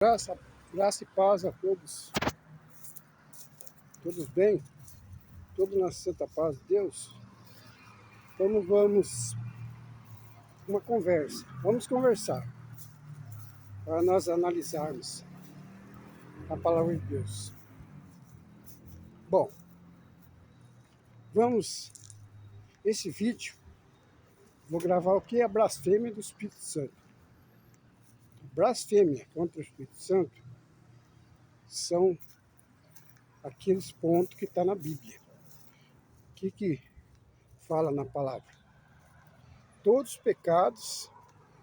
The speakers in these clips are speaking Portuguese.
Graça, graça e paz a todos. Todos bem? Todos na santa paz de Deus? Então vamos uma conversa. Vamos conversar para nós analisarmos a palavra de Deus. Bom, vamos. Esse vídeo vou gravar o que é a blasfêmia do Espírito Santo. Blasfêmia contra o Espírito Santo são aqueles pontos que está na Bíblia. O que fala na palavra? Todos os pecados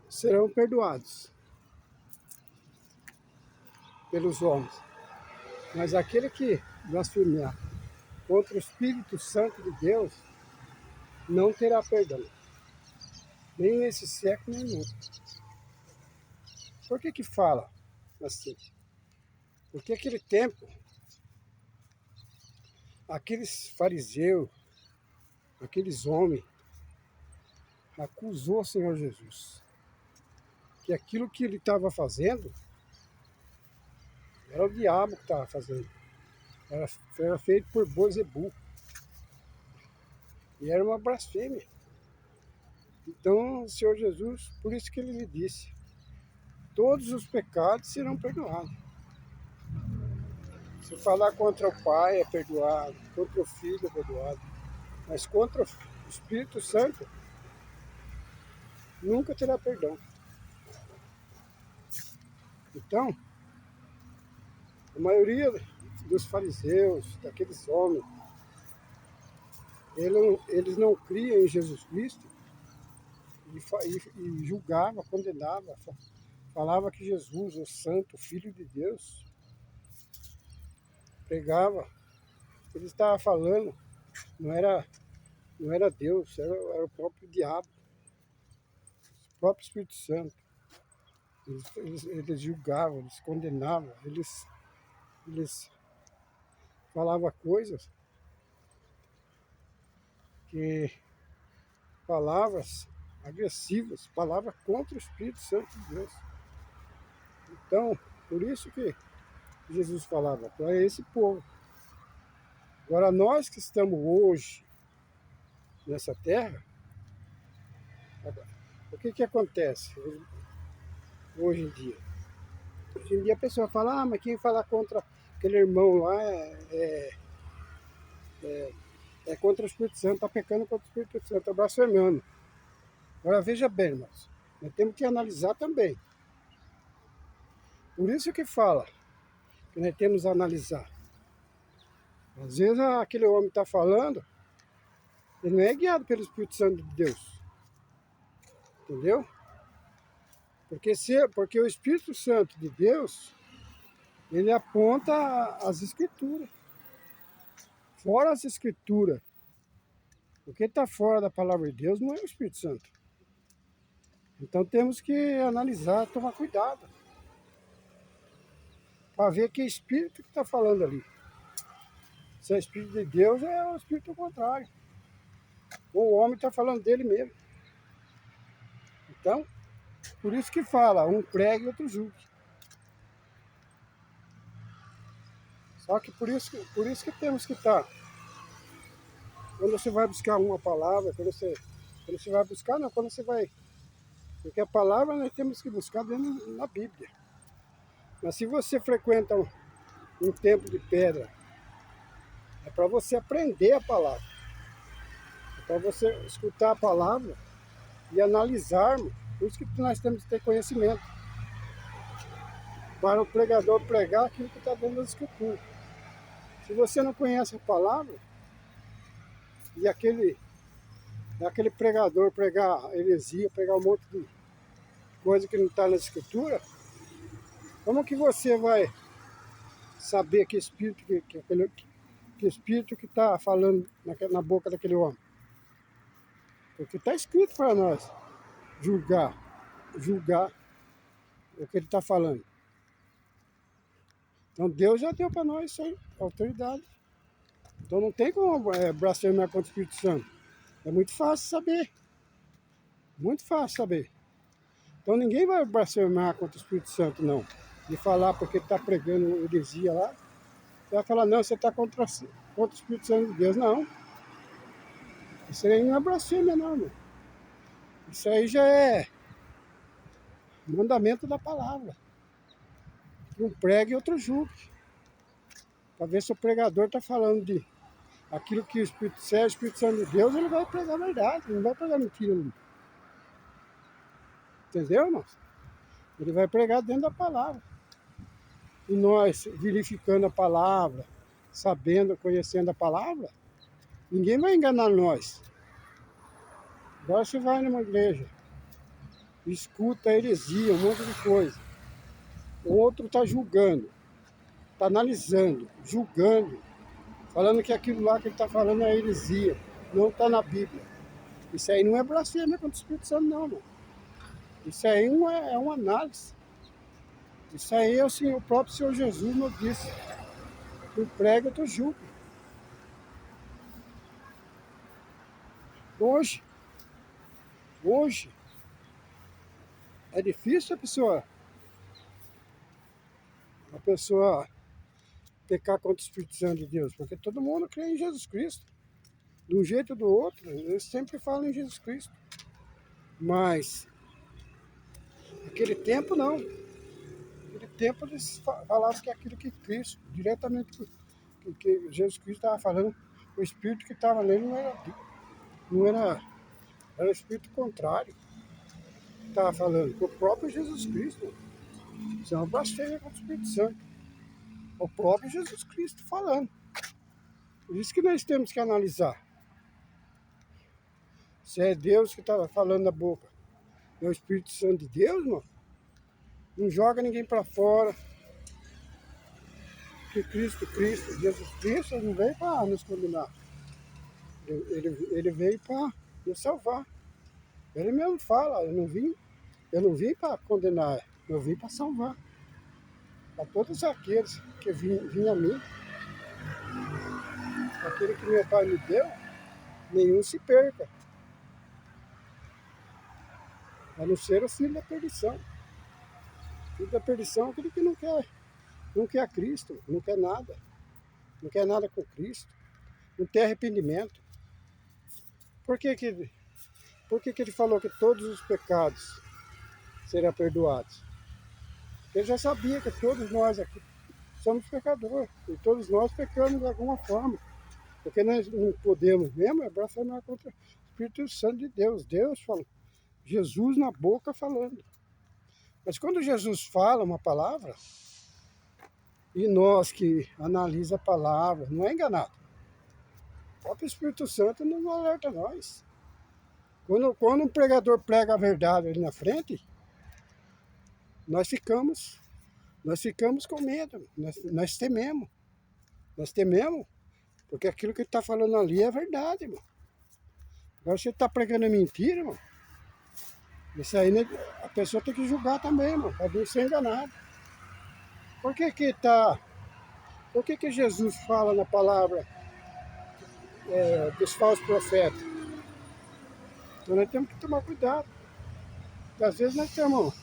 serão perdoados pelos homens, mas aquele que blasfemiar contra o Espírito Santo de Deus não terá perdão, nem nesse século, nem no outro. Por que fala assim? Porque aquele tempo, aqueles fariseus, aqueles homens, acusou o Senhor Jesus, que aquilo que ele estava fazendo era o diabo que estava fazendo, era feito por Beelzebul, e era uma blasfêmia. Então o Senhor Jesus, por isso que ele lhe disse, todos os pecados serão perdoados. Se falar contra o Pai é perdoado, contra o Filho é perdoado, mas contra o Espírito Santo nunca terá perdão. Então, a maioria dos fariseus, daqueles homens, eles não criam em Jesus Cristo e julgava, condenava, falava que Jesus, o Santo, o Filho de Deus, pregava. Ele estava falando, não era Deus, era o próprio diabo, o próprio Espírito Santo. Eles julgavam, eles condenavam, eles falavam coisas que, palavras agressivas, palavras contra o Espírito Santo de Deus. Então, por isso que Jesus falava para esse povo. Agora, nós que estamos hoje nessa terra, o que acontece hoje em dia? Hoje em dia a pessoa fala, mas quem fala contra aquele irmão lá é contra o Espírito Santo, está pecando contra o Espírito Santo, está blasfemando. Agora veja bem, irmãos, nós temos que analisar também. Por isso que fala que nós temos que analisar. Às vezes aquele homem está falando, ele não é guiado pelo Espírito Santo de Deus. Entendeu? Porque o Espírito Santo de Deus, ele aponta as Escrituras. Fora as Escrituras. O que está fora da palavra de Deus não é o Espírito Santo. Então temos que analisar, tomar cuidado. Para ver que Espírito que está falando ali. Se é Espírito de Deus, é o Espírito contrário. Ou o homem está falando dele mesmo. Então, por isso que fala, um prega e outro julgue. Só que por isso que temos que estar. Quando você vai buscar uma palavra, quando você vai buscar, não, quando você vai. Porque a palavra nós temos que buscar dentro na Bíblia. Mas se você frequenta um templo de pedra, é para você aprender a palavra. É para você escutar a palavra e analisarmos. Por isso que nós temos que ter conhecimento. Para o pregador pregar aquilo que está dentro da Escritura. Se você não conhece a palavra, e aquele pregador pregar heresia, pregar um monte de coisa que não está na Escritura, como que você vai saber que espírito que espírito que está falando na boca daquele homem? Porque está escrito para nós julgar o que ele está falando. Então Deus já deu para nós isso aí, autoridade. Então não tem como blasfemar contra o Espírito Santo. É muito fácil saber. Muito fácil saber. Então ninguém vai blasfemar contra o Espírito Santo, não. de falar porque está pregando heresia lá, você vai falar, não, você está contra o Espírito Santo de Deus. Não, isso aí não é blasfêmia, não, irmão. Isso aí já é mandamento da palavra. Um pregue e outro julgue. Para ver se o pregador está falando de aquilo que o Espírito Santo, o Espírito Santo de Deus, ele vai pregar a verdade, não vai pregar mentira. Entendeu, irmão? Ele vai pregar dentro da palavra. E nós, verificando a palavra, sabendo, conhecendo a palavra, ninguém vai enganar nós. Agora você vai numa igreja, escuta heresia, um monte de coisa. O outro está julgando, está analisando, julgando, falando que aquilo lá que ele está falando é heresia, não está na Bíblia. Isso aí não é blasfêmia contra o Espírito Santo, não, irmão. Isso aí é uma análise. Isso aí é o próprio Senhor Jesus nos disse. Tu prega, tu julga. Hoje, é difícil a pessoa pecar contra o Espírito Santo de Deus, porque todo mundo crê em Jesus Cristo. De um jeito ou do outro, eles sempre falam em Jesus Cristo. Mas, naquele tempo, não. Naquele tempo, eles falavam que aquilo que Cristo, diretamente que Jesus Cristo estava falando, o Espírito que estava nele era o Espírito contrário que estava falando, o próprio Jesus Cristo. Isso é uma blasfêmia contra o Espírito Santo. O próprio Jesus Cristo falando. Por isso que nós temos que analisar. Se é Deus que está falando na boca, é o Espírito Santo de Deus, irmão, não joga ninguém para fora. Que Cristo, Jesus Cristo, ele não veio para nos condenar. Ele veio para nos salvar. Ele mesmo fala, eu não vim para condenar, eu vim para salvar. Para todos aqueles que vinham a mim, aquele que meu Pai me deu, nenhum se perca. A não ser o filho da perdição. O filho da perdição é aquele que não quer Cristo, não quer nada com Cristo, não tem arrependimento. Por que que ele falou que todos os pecados serão perdoados? Ele já sabia que todos nós aqui somos pecadores, e todos nós pecamos de alguma forma, porque nós não podemos mesmo blasfemar contra o Espírito Santo de Deus. Deus fala, Jesus na boca falando. Mas quando Jesus fala uma palavra, e nós que analisa a palavra, não é enganado. O próprio Espírito Santo nos alerta a nós. Quando um pregador prega a verdade ali na frente, nós ficamos com medo, nós tememos. Nós tememos, porque aquilo que ele está falando ali é verdade, irmão. Agora você está pregando mentira, irmão. Isso aí, né, a pessoa tem que julgar também, irmão, para não ser enganado. Por que Jesus fala na palavra dos falsos profetas? Então nós temos que tomar cuidado. Porque às vezes nós estamos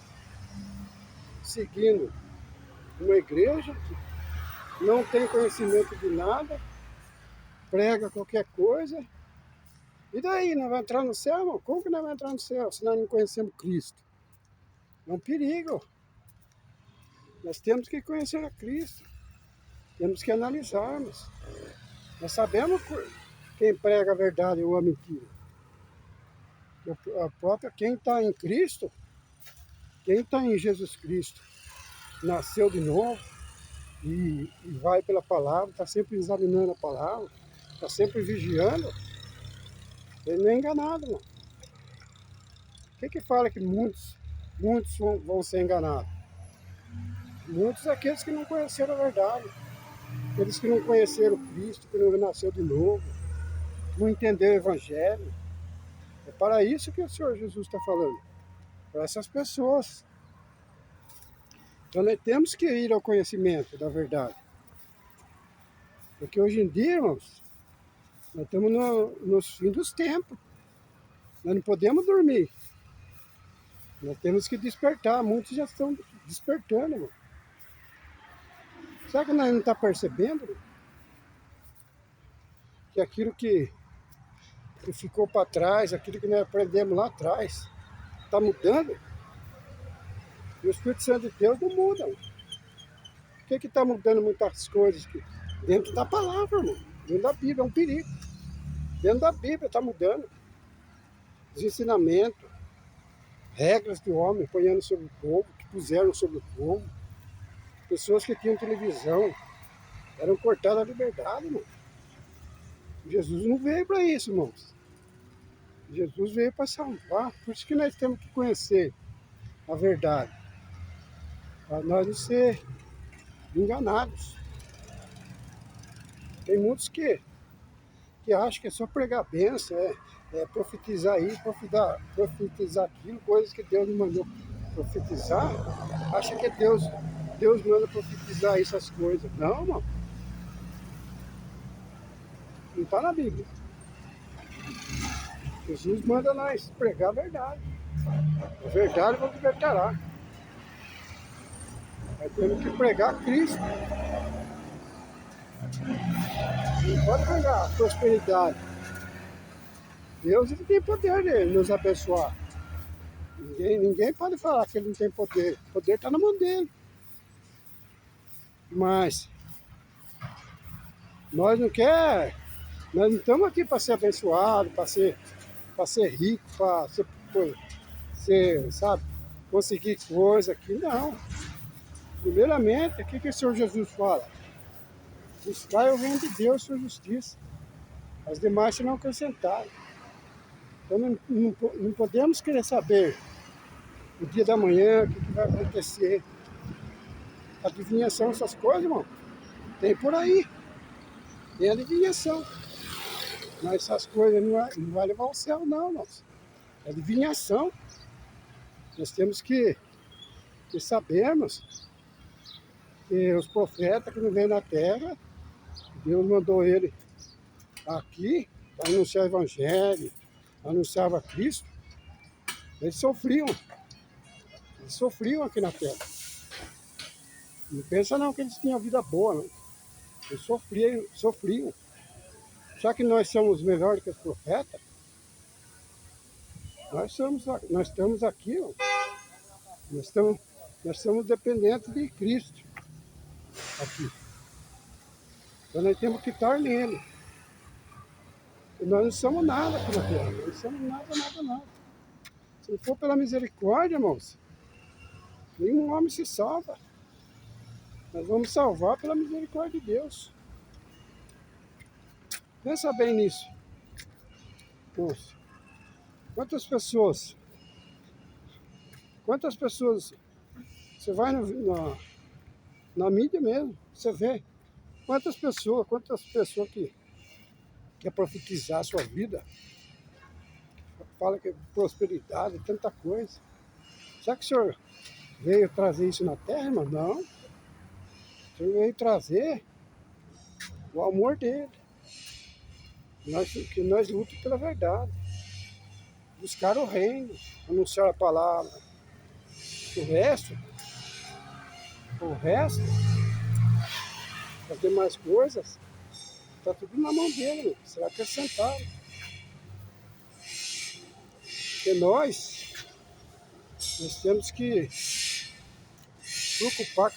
seguindo uma igreja que não tem conhecimento de nada, prega qualquer coisa. E daí, nós vamos entrar no céu, irmão? Como que nós vamos entrar no céu se nós não conhecemos Cristo? É um perigo. Nós temos que conhecer a Cristo. Temos que analisarmos. Nós sabemos quem prega a verdade ou a mentira. Quem está em Cristo, quem está em Jesus Cristo, nasceu de novo e vai pela palavra, está sempre examinando a palavra, está sempre vigiando, ele não é enganado, irmão. O que fala que muitos vão ser enganados? Muitos aqueles que não conheceram a verdade, aqueles que não conheceram Cristo, que não nasceu de novo, não entenderam o Evangelho. É para isso que o Senhor Jesus está falando, para essas pessoas. Então nós temos que ir ao conhecimento da verdade. Porque hoje em dia, irmãos, nós estamos nos fins dos tempos. Nós não podemos dormir. Nós temos que despertar. Muitos já estão despertando, irmão. Será que nós não estamos percebendo que aquilo que ficou para trás, aquilo que nós aprendemos lá atrás, está mudando? E o Espírito Santo de Deus não muda. Por que está mudando muitas coisas aqui? Dentro da palavra, irmão. Dentro da Bíblia, é um perigo. Dentro da Bíblia está mudando. Os ensinamentos, regras do homem ponhando sobre o povo, que puseram sobre o povo. Pessoas que tinham televisão eram cortadas a liberdade, irmão. Jesus não veio para isso, irmãos. Jesus veio para salvar. Por isso que nós temos que conhecer a verdade. Para nós não ser enganados. Tem muitos que acham que é só pregar bênção, profetizar isso, profetizar aquilo, coisas que Deus não mandou profetizar. Acha que Deus manda profetizar essas coisas. Não, irmão. Não está na Bíblia. Jesus manda nós pregar a verdade. A verdade vos libertará. Nós temos que pregar Cristo. Não pode pregar a prosperidade. Deus ele tem poder de nos abençoar. Ninguém pode falar que ele não tem poder. O poder está na mão dele. Mas nós não estamos aqui para ser abençoados, para ser rico, para ser, sabe, conseguir coisa aqui. Não. Primeiramente, o que o Senhor Jesus fala? Buscar o reino de Deus e sua justiça. As demais serão acrescentadas. Então não podemos querer saber o dia da manhã, o que vai acontecer. Adivinhação, essas coisas, irmão, tem por aí. Tem adivinhação. Mas essas coisas não vai levar ao céu, não, irmãos. É adivinhação. Nós temos que sabermos que os profetas que não vêm na terra, Deus mandou ele aqui para anunciar o Evangelho, anunciava Cristo. Eles sofriam aqui na terra. Não pensa não que eles tinham vida boa, não. Eles sofriam. Já que nós somos melhores que os profetas, nós estamos aqui, ó. Nós estamos dependentes de Cristo aqui. Então nós temos que estar nele. E nós não somos nada aqui na terra. Nós não somos nada. Se não for pela misericórdia, irmãos, nenhum homem se salva. Nós vamos salvar pela misericórdia de Deus. Pensa bem nisso. Moço, quantas pessoas você vai na mídia mesmo, você vê quantas pessoas que quer profetizar a sua vida, fala que é prosperidade, tanta coisa. Será que o senhor veio trazer isso na terra, irmão? Não. O senhor veio trazer o amor dele. Que nós lutamos pela verdade. Buscar o reino, anunciar a palavra. O resto, as demais coisas, está tudo na mão dele, meu. Será acrescentado. Porque nós temos que preocupar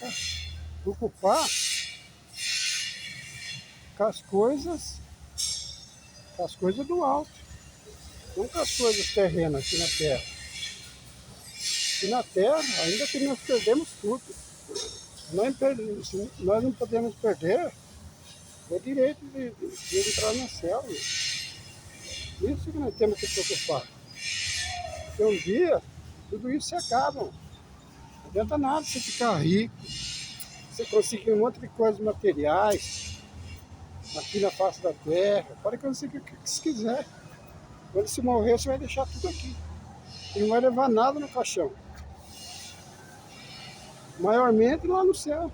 com as coisas do alto, não com as coisas terrenas aqui na terra. E na terra, ainda que nós perdemos tudo, nós não podemos perder o direito de entrar no céu. Isso que nós temos que preocupar. Porque um dia, tudo isso se acaba. Não adianta nada você ficar rico, você conseguir um monte de coisas materiais aqui na face da terra. Pode conseguir o que você quiser. Quando você morrer, você vai deixar tudo aqui. E não vai levar nada no caixão. Maiormente lá no céu.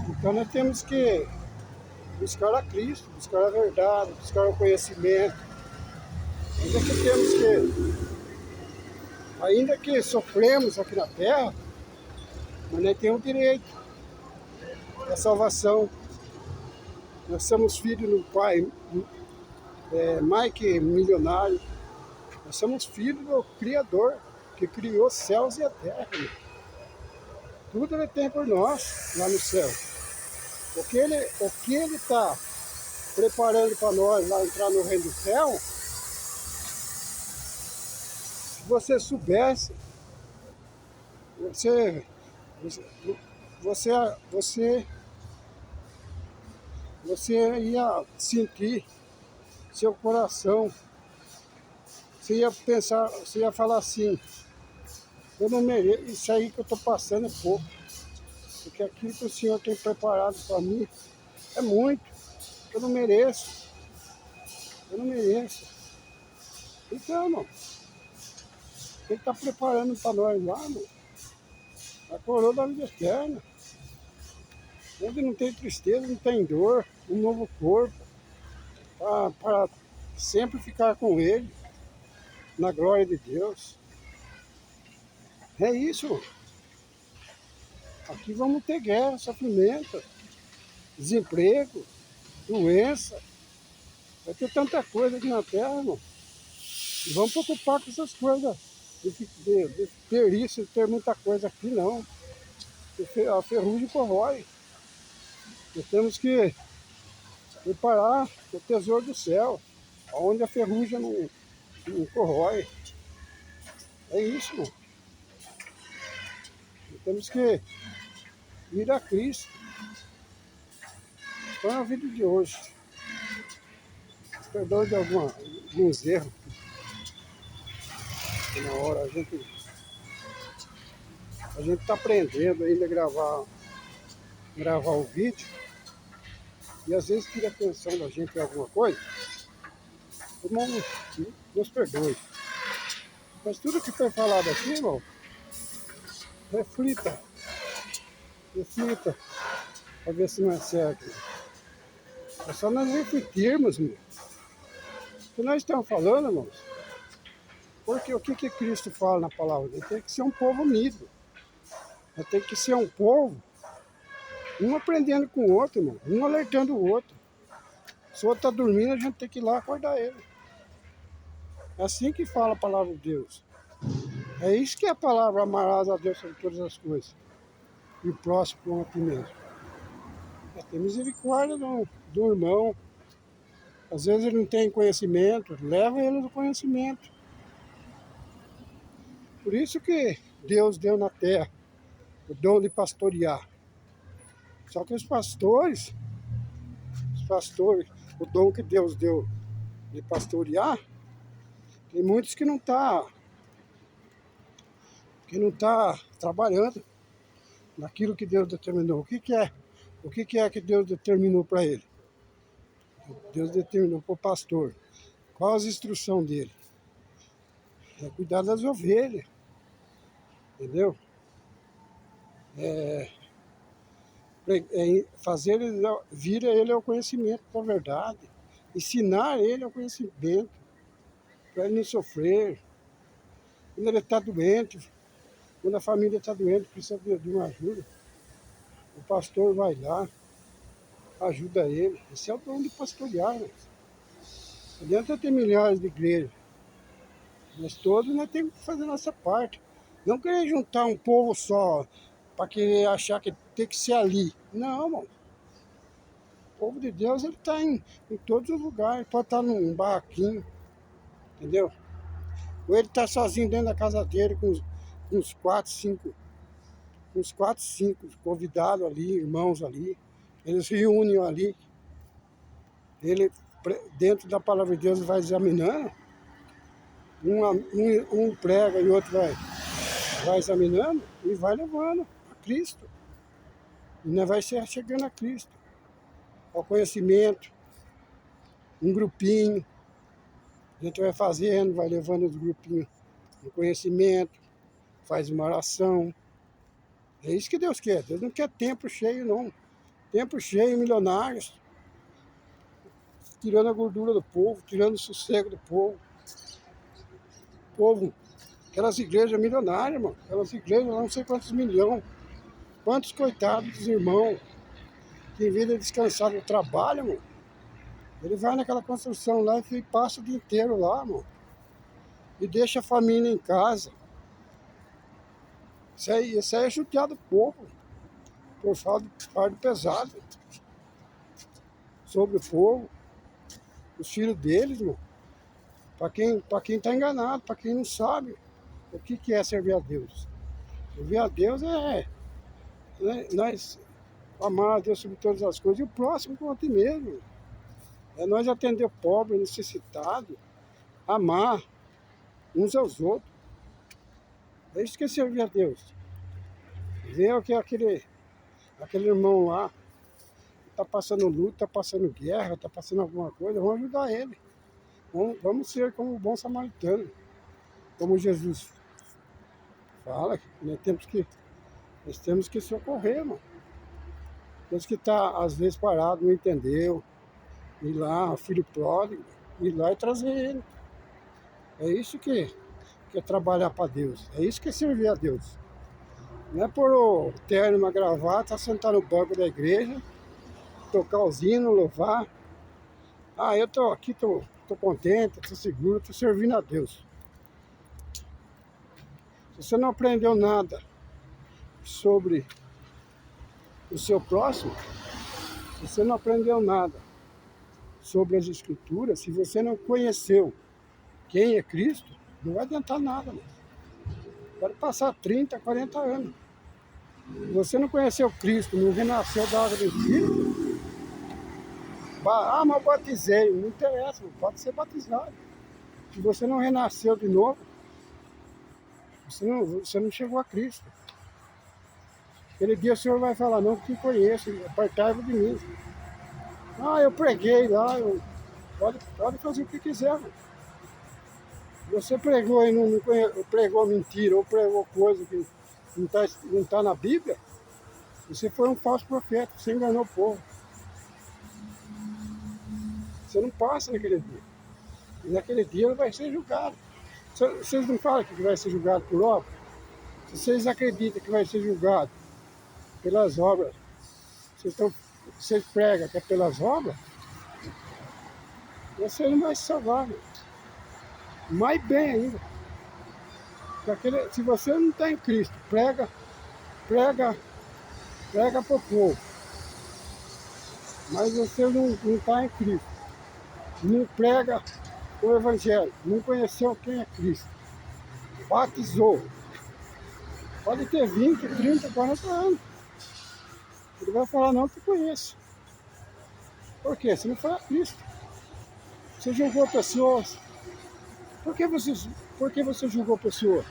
Então nós temos que buscar a Cristo, buscar a verdade, buscar o conhecimento. Ainda que sofremos aqui na terra, Mas nós temos o direito da salvação. Nós somos filhos do Pai mais que milionário. Nós somos filhos do Criador, que criou os céus e a terra. Tudo Ele tem por nós lá no céu. O que Ele está preparando para nós lá entrar no reino do céu, se você soubesse, você, você, você ia sentir seu coração, você ia pensar, você ia falar assim, eu não mereço, isso aí que eu estou passando é pouco, porque aquilo que o Senhor tem preparado para mim é muito, eu não mereço, eu não mereço. Então, irmão, Ele está preparando para nós lá, irmão, a coroa da vida eterna, onde não tem tristeza, não tem dor, um novo corpo, para sempre ficar com Ele, na glória de Deus. É isso. Aqui vamos ter guerra, sofrimento, desemprego, doença. Vai ter tanta coisa aqui na terra, irmão. E vamos preocupar com essas coisas. De ter isso, de ter muita coisa aqui, não. Porque a ferrugem corrói. Nós temos que preparar o tesouro do céu, onde a ferrugem não corrói. É isso, irmão. Nós temos que ir a Cristo. Então é a vida de hoje. Perdão de alguns erros. Na hora a gente está aprendendo ainda a gravar o vídeo. E às vezes tira a atenção da gente em alguma coisa. Irmão, nos perdoe. Mas tudo que foi falado aqui, irmão, reflita para ver se não é certo. É só nós refletirmos, irmão. O que nós estamos falando, irmãos, porque o que Cristo fala na palavra dele? Tem que ser um povo unido. Tem que ser um povo, um aprendendo com o outro, irmão, um alertando o outro. Se o outro está dormindo, a gente tem que ir lá acordar ele. É assim que fala a palavra de Deus. É isso que é a palavra, amarás a Deus sobre todas as coisas. E o próximo como a ti mesmo. É ter misericórdia do irmão. Às vezes ele não tem conhecimento, leva ele no conhecimento. Por isso que Deus deu na terra o dom de pastorear. Só que os pastores, o dom que Deus deu de pastorear, tem muitos que não tá trabalhando naquilo que Deus determinou. O que é que Deus determinou para ele? Deus determinou para o pastor. Qual as instruções dele? É cuidar das ovelhas. Entendeu? Fazer vir a ele ao conhecimento da verdade. Ensinar ele ao conhecimento. Para ele não sofrer. Quando ele está doente, quando a família está doente, precisa de uma ajuda, o pastor vai lá, ajuda ele. Esse é o dom de pastorear. Né? Não adianta ter milhares de igrejas. Mas todos nós temos que fazer a nossa parte. Não querer juntar um povo só para querer achar que tem que ser ali. Não, irmão. O povo de Deus ele está em todos os lugares. Pode estar num barraquinho, entendeu? Ou ele está sozinho dentro da casa dele com uns 4, 5 convidados ali, irmãos ali. Eles se reúnem ali. Ele, dentro da palavra de Deus, vai examinando. Um prega e outro vai examinando e vai levando a Cristo. E nós vai chegando a Cristo. Ao conhecimento, um grupinho. A gente vai fazendo, vai levando os grupinhos no conhecimento, faz uma oração. É isso que Deus quer. Deus não quer tempo cheio, não. Tempo cheio, milionários, tirando a gordura do povo, tirando o sossego do povo. Aquelas igrejas milionárias, mano. Aquelas igrejas lá não sei quantos milhões. Quantos coitados dos irmãos que em vez de descansar do trabalho, irmão, ele vai naquela construção lá e passa o dia inteiro lá, irmão. E deixa a família em casa. Isso aí é judiado pouco, por fardo pesado sobre o povo, os filhos deles, irmão. Para quem está enganado, para quem não sabe o que é servir a Deus. Servir a Deus né, nós amar a Deus sobre todas as coisas e o próximo como a ti mesmo. É nós atender o pobre, necessitado, amar uns aos outros. É isso que é servir a Deus. Ver que aquele irmão lá está passando luta, está passando guerra, está passando alguma coisa, vamos ajudar ele. Vamos ser como um bom samaritano, como Jesus fala, nós temos que socorrer, mano. Temos que estar, às vezes, parado, não entendeu, ir lá, filho pródigo, ir lá e trazer ele. É isso que é trabalhar para Deus, é isso que é servir a Deus. Não é pôr o terno, uma gravata, sentar no banco da igreja, tocar os hinos, louvar. Ah, eu tô aqui, tô contente, tô seguro, tô servindo a Deus. Se você não aprendeu nada sobre o seu próximo, se você não aprendeu nada sobre as Escrituras, se você não conheceu quem é Cristo, não vai adiantar nada. Mano. Pode passar 30, 40 anos. Se você não conheceu Cristo, não renasceu da água do Espírito, mas eu batizei, não interessa, pode ser batizado. Se você não renasceu de novo, você não chegou a Cristo. Aquele dia o Senhor vai falar, não te conheço, apartai-vos de mim. Ah, eu preguei lá, pode fazer o que quiser. Mano. Você pregou e não pregou mentira, ou pregou coisa que não tá na Bíblia, você foi um falso profeta, você enganou o povo. Você não passa naquele dia. E naquele dia ele vai ser julgado. Vocês não falam que vai ser julgado por obra? Se vocês acreditam que vai ser julgado pelas obras, vocês pregam que é pelas obras, você não vai se salvar. Né? Mais bem ainda. Se você não está em Cristo, prega para o povo. Mas você não está em Cristo. Não prega o Evangelho. Não conheceu quem é Cristo. Batizou. Pode ter 20, 30, 40 anos. Ele vai falar, não te conheço. Por quê? Você não foi a Cristo. Você julgou pessoas. Por que você julgou pessoas?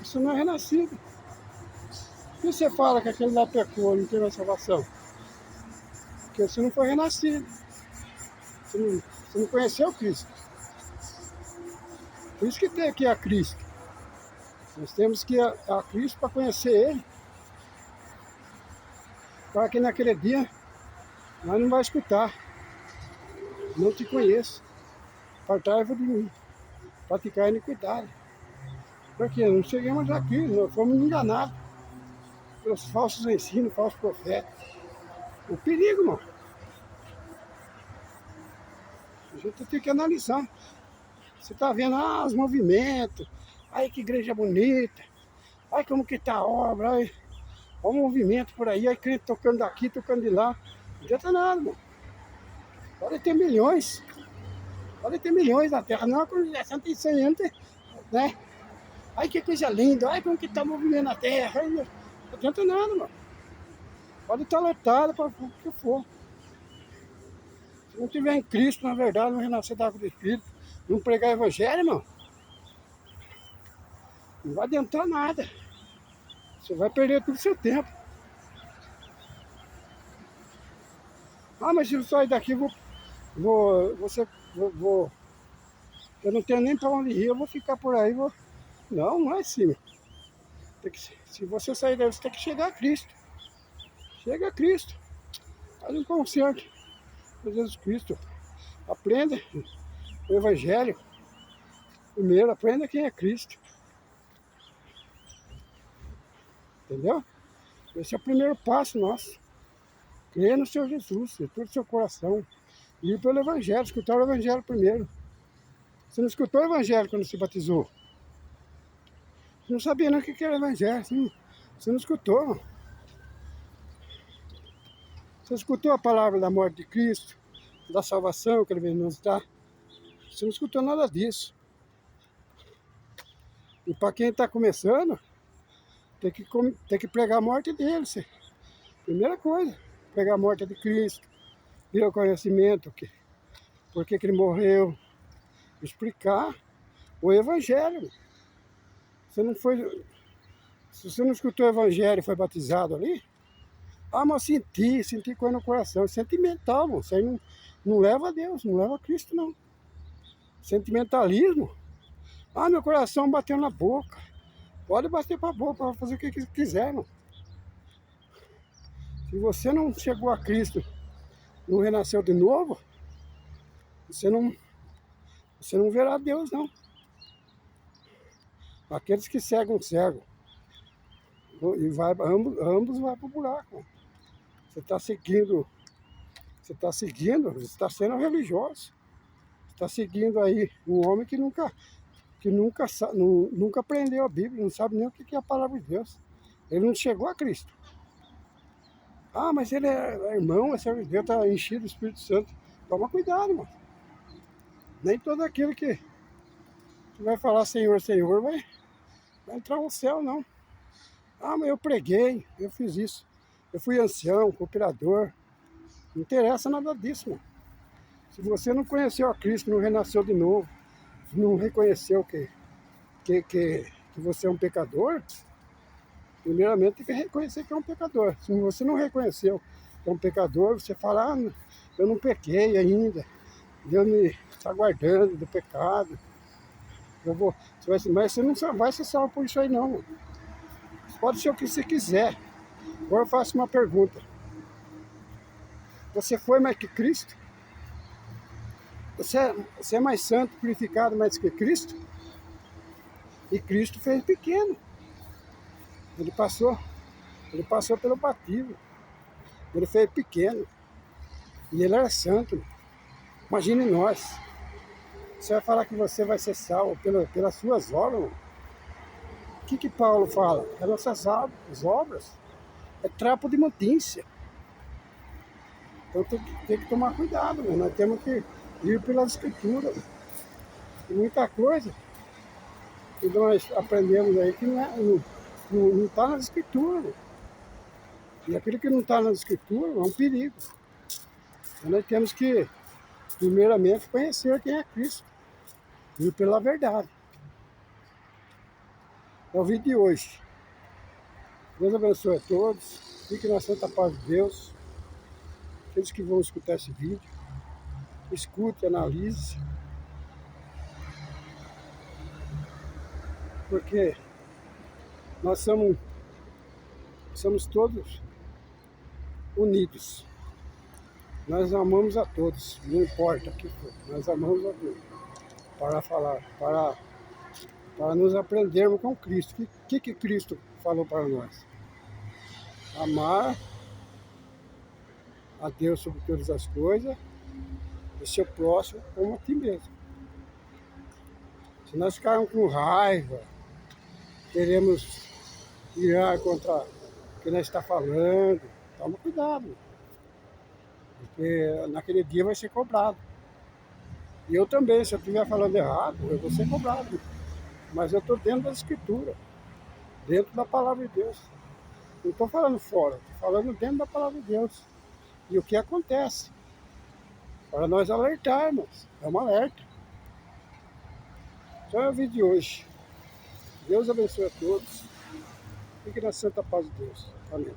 Você não é renascido. Por que você fala que aquele lá pecou, não teve a salvação? Porque você não foi renascido. Você não conheceu Cristo. Por isso que tem aqui a Cristo. Nós temos que ir a Cristo para conhecer Ele. Para que naquele dia nós não vai escutar. Não te conheço. Apartai-vos de mim. Praticar a iniquidade. Porque não chegamos aqui, nós fomos enganados pelos falsos ensinos, falsos profetas. O perigo, mano. A gente tem que analisar. Você está vendo, os movimentos, aí que igreja bonita, aí como que tá a obra, aí, olha o movimento por aí crente tocando daqui, tocando de lá. Não adianta nada, mano. Pode ter milhões na Terra, não é uma congregação tem 100 anos, né? Ai que coisa linda, ai como que tá o movimento na Terra, aí, não adianta nada, mano. Pode estar lotado para o que for. Se não tiver em Cristo, na verdade, não renascer da água do Espírito, não pregar evangelho, irmão, não vai adiantar nada. Você vai perder todo o seu tempo. Mas se eu sair daqui, eu não tenho nem para onde ir, eu vou ficar por aí. Não é assim. Se você sair daí, você tem que chegar a Cristo. Chega a Cristo. Faz um concerto com Jesus Cristo. Aprenda o Evangelho. Primeiro, aprenda quem é Cristo. Entendeu? Esse é o primeiro passo nosso. Crer no Senhor Jesus, de todo o seu coração. E ir pelo Evangelho, escutar o Evangelho primeiro. Você não escutou o Evangelho quando se batizou? Você não sabia nem o que era Evangelho. Você não escutou. Você escutou a palavra da morte de Cristo, da salvação que Ele veio nos dar. Você não escutou nada disso. E para quem está começando, tem que pregar a morte dele. Primeira coisa, pregar a morte de Cristo, vir ao conhecimento, por que ele morreu, explicar o Evangelho. Você não foi, se você não escutou o Evangelho e foi batizado ali, mas senti coisa no coração. Sentimental, mano. Isso aí não leva a Deus, não leva a Cristo, não. Sentimentalismo. Meu coração bateu na boca. Pode bater para a boca, para fazer o que quiser, mano. Se você não chegou a Cristo, não renasceu de novo, você não verá Deus, não. Aqueles que cegam, cegam. E ambos vão para o buraco. Você está seguindo, você está sendo religioso. Você está seguindo aí um homem que nunca aprendeu a Bíblia, não sabe nem o que é a palavra de Deus. Ele não chegou a Cristo. Mas ele é irmão, é servo de Deus, está enchido do Espírito Santo. Toma cuidado, mano. Nem todo aquele que vai falar Senhor, Senhor, vai entrar no céu, não. Mas eu preguei, eu fiz isso. Eu fui ancião, cooperador. Não interessa nada disso, mano. Se você não conheceu a Cristo, não renasceu de novo, não reconheceu que você é um pecador, primeiramente tem que reconhecer que é um pecador. Se você não reconheceu que é um pecador, você fala, eu não pequei ainda, Deus me está guardando do pecado. Mas você não vai ser salvo por isso aí não, mano. Pode ser o que você quiser. Agora eu faço uma pergunta. Você foi mais que Cristo? Você é mais santo, purificado mais que Cristo? E Cristo fez pequeno. Ele passou pelo batismo. Ele fez pequeno. E ele era santo. Imagine nós. Você vai falar que você vai ser salvo pelas suas obras, mano. O que Paulo fala? As nossas obras é trapo de imundícia. Então tem que tomar cuidado, mano. Nós temos que ir pelas escrituras. E muita coisa que nós aprendemos aí que não está nas escrituras. Mano. E aquilo que não está nas escrituras é um perigo. Então nós temos que, primeiramente, conhecer quem é Cristo. Ir pela verdade. É o vídeo de hoje. Deus abençoe a todos. Fiquem na santa paz de Deus. Aqueles que vão escutar esse vídeo, escute, analise. Porque nós somos todos unidos. Nós amamos a todos, não importa o que for. Nós amamos a Deus. Para nos aprendermos com Cristo. O que Cristo falou para nós? Amar a Deus sobre todas as coisas e seu próximo como a ti mesmo. Se nós ficarmos com raiva, queremos irar contra o que nós está falando, toma cuidado, porque naquele dia vai ser cobrado. E eu também, se eu estiver falando errado, eu vou ser cobrado. Mas eu estou dentro da Escritura, dentro da Palavra de Deus. Não estou falando fora, estou falando dentro da Palavra de Deus. E o que acontece? Para nós alertarmos, é um alerta. Então é o vídeo de hoje. Deus abençoe a todos. Fique na santa paz de Deus. Amém.